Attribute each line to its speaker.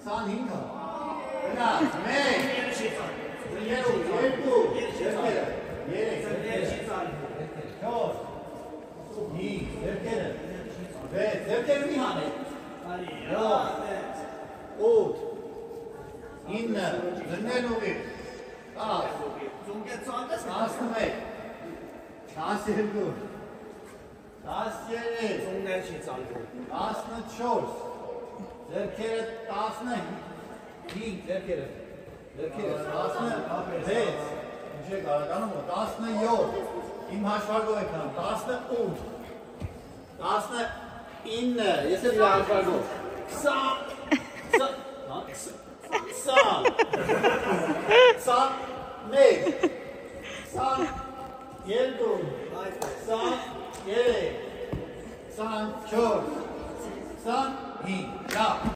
Speaker 1: 25 Հնա, մեկ, երկու, երկերը, երեք, չոր, հինգ, երկերը, վեց, երկերը մի հանեք, յոթ, ութ, ինը, դրներն ուղիղ, 10, 11, 12, 13, 14, ձեռքերը 15, ձեռքերը 16, ինչ եք արականում, 17, իմ հաշվարգով եք հանում, 18, 19, ես էլ հաշվարգով, 20, 21, 22, 23, 24, 25, լավ